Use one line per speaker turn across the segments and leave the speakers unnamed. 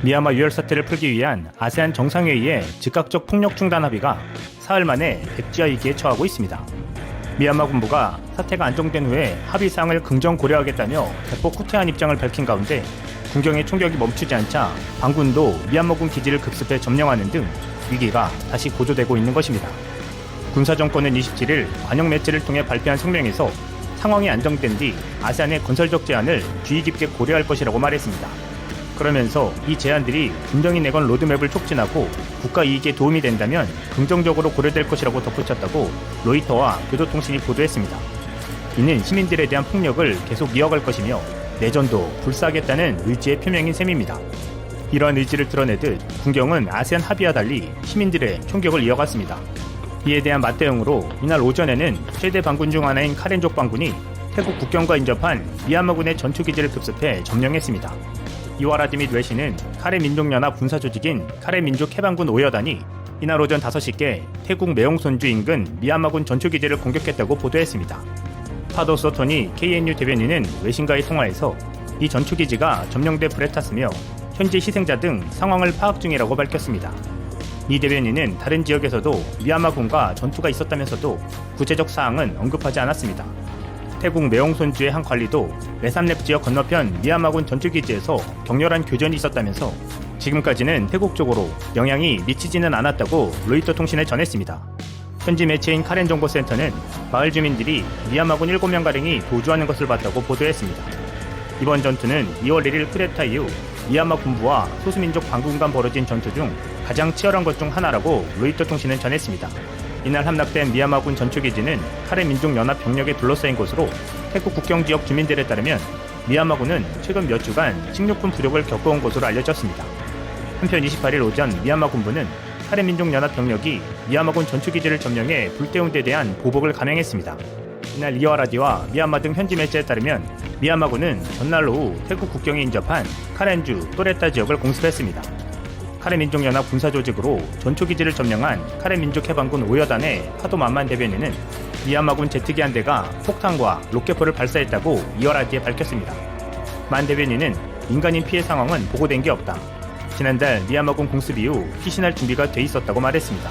미얀마 유혈 사태를 풀기 위한 아세안 정상회의의 즉각적 폭력 중단 합의가 사흘 만에 백지화 위기에 처하고 있습니다. 미얀마 군부가 사태가 안정된 후에 합의 사항을 긍정 고려하겠다며 대폭 후퇴한 입장을 밝힌 가운데 군경의 총격이 멈추지 않자 반군도 미얀마군 기지를 급습해 점령하는 등 위기가 다시 고조되고 있는 것입니다. 군사정권은 27일 관영 매체를 통해 발표한 성명에서 상황이 안정된 뒤 아세안의 건설적 제안을 주의 깊게 고려할 것이라고 말했습니다. 그러면서 이 제안들이 분명히 내건 로드맵을 촉진하고 국가 이익에 도움이 된다면 긍정적으로 고려될 것이라고 덧붙였다고 로이터와 교도통신이 보도했습니다. 이는 시민들에 대한 폭력을 계속 이어갈 것이며 내전도 불사하겠다는 의지의 표명인 셈입니다. 이러한 의지를 드러내듯 군경은 아세안 합의와 달리 시민들의 총격을 이어갔습니다. 이에 대한 맞대응으로 이날 오전에는 최대 반군 중 하나인 카렌족 반군이 태국 국경과 인접한 미얀마군의 전투기지를 급습해 점령했습니다. 이와라디 및 외신은 카레 민족연합 군사조직인 카레 민족 해방군 5여단이 이날 오전 5시께 태국 매용손주 인근 미얀마군 전투기지를 공격했다고 보도했습니다. 파도 소토니 KNU 대변인은 외신과의 통화에서 이 전투기지가 점령돼 불에 탔으며 현재 희생자 등 상황을 파악 중이라고 밝혔습니다. 이 대변인은 다른 지역에서도 미얀마군과 전투가 있었다면서도 구체적 사항은 언급하지 않았습니다. 태국 매용손주의 한 관리도 레삼렙 지역 건너편 미얀마군 전투기지에서 격렬한 교전이 있었다면서 지금까지는 태국 쪽으로 영향이 미치지는 않았다고 로이터 통신에 전했습니다. 현지 매체인 카렌 정보센터는 마을 주민들이 미얀마군 7명가량이 도주하는 것을 봤다고 보도했습니다. 이번 전투는 2월 1일 쿠데타 이후 미얀마 군부와 소수민족 반군 간 벌어진 전투 중 가장 치열한 것 중 하나라고 로이터 통신은 전했습니다. 이날 함락된 미얀마군 전투기지는 카레 민족연합 병력에 둘러싸인 곳으로 태국 국경지역 주민들에 따르면 미얀마군은 최근 몇 주간 식료품 부족을 겪어온 것으로 알려졌습니다. 한편 28일 오전 미얀마 군부는 카레 민족연합 병력이 미얀마군 전투기지를 점령해 불태운 데 대한 보복을 감행했습니다. 이날 이와라디와 미얀마 등 현지 매체에 따르면 미얀마군은 전날 오후 태국 국경에 인접한 카렌주 또레타 지역을 공습했습니다. 카레 민족연합 군사조직으로 전투기지를 점령한 카레 민족해방군 5여단의 파도만만 대변인은 미얀마군 제트기 한 대가 폭탄과 로켓포를 발사했다고 이와라디에 밝혔습니다. 만 대변인은 민간인 피해 상황은 보고된 게 없다. 지난달 미얀마군 공습 이후 피신할 준비가 돼 있었다고 말했습니다.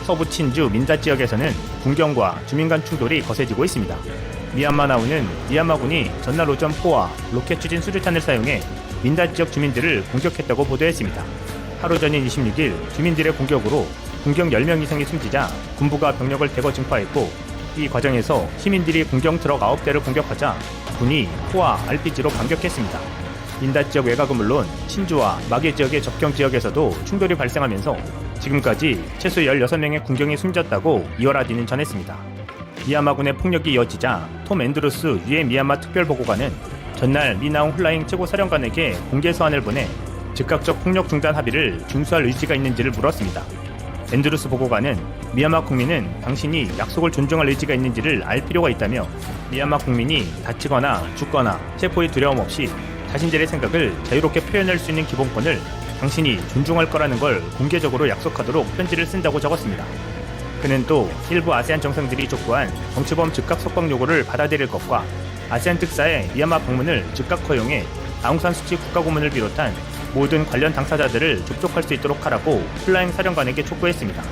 서부 친주 민다 지역에서는 군경과 주민 간 충돌이 거세지고 있습니다. 미얀마 나우는 미얀마군이 전날 오전 포와 로켓 추진 수류탄을 사용해 민다 지역 주민들을 공격했다고 보도했습니다. 하루 전인 26일 주민들의 공격으로 군경 10명 이상이 숨지자 군부가 병력을 대거 증파했고 이 과정에서 시민들이 군경 트럭 9대를 공격하자 군이 포와 RPG로 반격했습니다. 민다 지역 외곽은 물론 친주와 마게 지역의 접경 지역에서도 충돌이 발생하면서 지금까지 최소 16명의 군경이 숨졌다고 이와라디는 전했습니다. 미얀마군의 폭력이 이어지자 톰 앤드루스 유엔 미얀마 특별보고관은 전날 미나웅 훌라잉 최고사령관에게 공개 서한을 보내 즉각적 폭력 중단 합의를 준수할 의지가 있는지를 물었습니다. 앤드루스 보고관은 미얀마 국민은 당신이 약속을 존중할 의지가 있는지를 알 필요가 있다며 미얀마 국민이 다치거나 죽거나 체포의 두려움 없이 자신들의 생각을 자유롭게 표현할 수 있는 기본권을 당신이 존중할 거라는 걸 공개적으로 약속하도록 편지를 쓴다고 적었습니다. 그는 또 일부 아세안 정상들이 촉구한 정치범 즉각 석방 요구를 받아들일 것과 아세안 특사의 미얀마 방문을 즉각 허용해 아웅산 수치 국가고문을 비롯한 모든 관련 당사자들을 접촉할 수 있도록 하라고 훌라잉 사령관에게 촉구했습니다.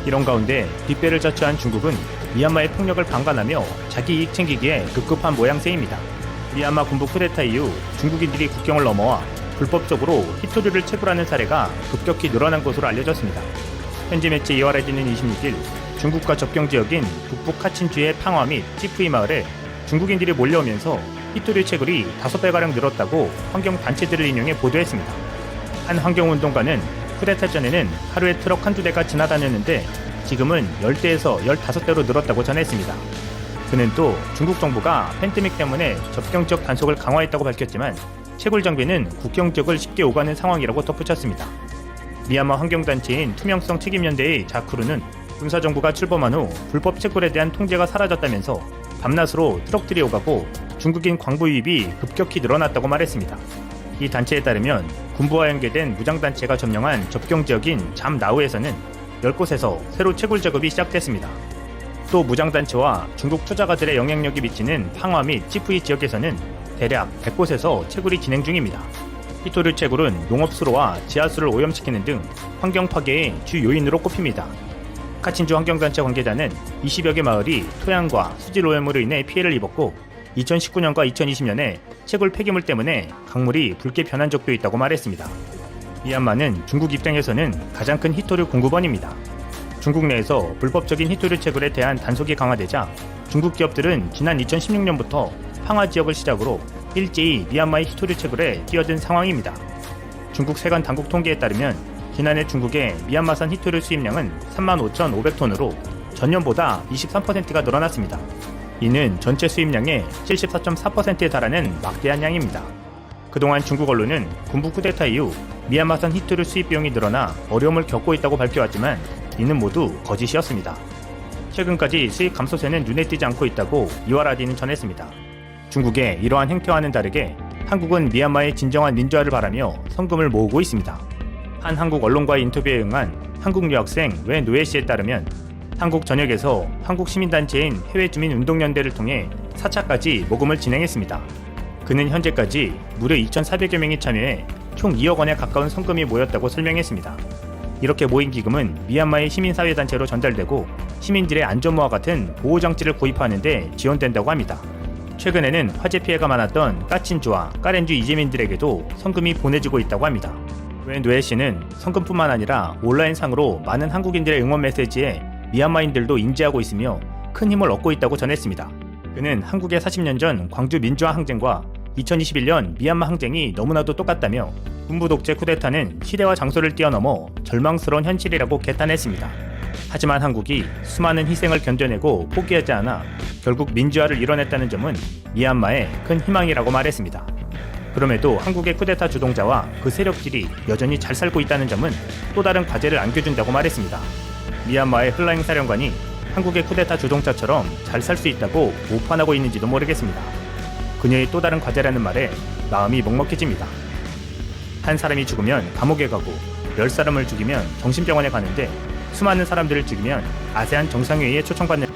이런 가운데 뒷배를 자처한 중국은 미얀마의 폭력을 방관하며 자기 이익 챙기기에 급급한 모양새입니다. 미얀마 군부 쿠데타 이후 중국인들이 국경을 넘어와 불법적으로 히토류를 채굴하는 사례가 급격히 늘어난 것으로 알려졌습니다. 현지 매체 이와라디는 26일 중국과 접경 지역인 북부 카친주의 팡화 및 찌푸이 마을에 중국인들이 몰려오면서 히토류 채굴이 5배가량 늘었다고 환경단체들을 인용해 보도했습니다. 한 환경운동가는 쿠데타 전에는 하루에 트럭 한두 대가 지나다녔는데 지금은 10대에서 15대로 늘었다고 전했습니다. 그는 또 중국 정부가 팬데믹 때문에 접경 지역 단속을 강화했다고 밝혔지만 채굴 장비는 국경 지역을 쉽게 오가는 상황이라고 덧붙였습니다. 미얀마 환경단체인 투명성 책임연대의 자크루는 군사정부가 출범한 후 불법 채굴에 대한 통제가 사라졌다면서 밤낮으로 트럭들이 오가고 중국인 광부 유입이 급격히 늘어났다고 말했습니다. 이 단체에 따르면 군부와 연계된 무장단체가 점령한 접경 지역인 잠나우에서는 10곳에서 새로 채굴 작업이 시작됐습니다. 또 무장단체와 중국 투자가들의 영향력이 미치는 팡화 및 찌푸이 지역에서는 대략 100곳에서 채굴이 진행 중입니다. 히토류 채굴은 농업수로와 지하수를 오염시키는 등 환경 파괴의 주 요인으로 꼽힙니다. 카친주 환경단체 관계자는 20여 개 마을이 토양과 수질 오염으로 인해 피해를 입었고 2019년과 2020년에 채굴 폐기물 때문에 강물이 붉게 변한 적도 있다고 말했습니다. 미얀마는 중국 입장에서는 가장 큰 히토류 공급원입니다. 중국 내에서 불법적인 히토류 채굴에 대한 단속이 강화되자 중국 기업들은 지난 2016년부터 팡화 지역을 시작으로 일제히 미얀마의 히토류 채굴에 뛰어든 상황입니다. 중국 세관 당국 통계에 따르면 지난해 중국의 미얀마산 히토류 수입량은 35,500톤으로 전년보다 23%가 늘어났습니다. 이는 전체 수입량의 74.4%에 달하는 막대한 양입니다. 그동안 중국 언론은 군부 쿠데타 이후 미얀마산 히토류 수입 비용이 늘어나 어려움을 겪고 있다고 밝혀왔지만 이는 모두 거짓이었습니다. 최근까지 수입 감소세는 눈에 띄지 않고 있다고 이와라디는 전했습니다. 중국의 이러한 행태와는 다르게 한국은 미얀마의 진정한 민주화를 바라며 성금을 모으고 있습니다. 한 한국 언론과의 인터뷰에 응한 한국 유학생 웨 노예 씨에 따르면 한국 전역에서 한국 시민단체인 해외주민운동연대를 통해 4차까지 모금을 진행했습니다. 그는 현재까지 무려 2,400여 명이 참여해 총 2억 원에 가까운 성금이 모였다고 설명했습니다. 이렇게 모인 기금은 미얀마의 시민사회단체로 전달되고 시민들의 안전모와 같은 보호장치를 구입하는 데 지원된다고 합니다. 최근에는 화재 피해가 많았던 까친주와 까렌주 이재민들에게도 성금이 보내지고 있다고 합니다. 웬 노예 씨는 성금뿐만 아니라 온라인상으로 많은 한국인들의 응원 메시지에 미얀마인들도 인지하고 있으며 큰 힘을 얻고 있다고 전했습니다. 그는 한국의 40년 전 광주 민주화 항쟁과 2021년 미얀마 항쟁이 너무나도 똑같다며 군부 독재 쿠데타는 시대와 장소를 뛰어넘어 절망스러운 현실이라고 개탄했습니다. 하지만 한국이 수많은 희생을 견뎌내고 포기하지 않아 결국 민주화를 이뤄냈다는 점은 미얀마의 큰 희망이라고 말했습니다. 그럼에도 한국의 쿠데타 주동자와 그 세력들이 여전히 잘 살고 있다는 점은 또 다른 과제를 안겨준다고 말했습니다. 미얀마의 흘라잉 사령관이 한국의 쿠데타 주동자처럼 잘 살 수 있다고 오판하고 있는지도 모르겠습니다. 그녀의 또 다른 과제라는 말에 마음이 먹먹해집니다. 한 사람이 죽으면 감옥에 가고 10사람을 죽이면 정신병원에 가는데 수많은 사람들을 죽이면 아세안 정상회의에 초청받는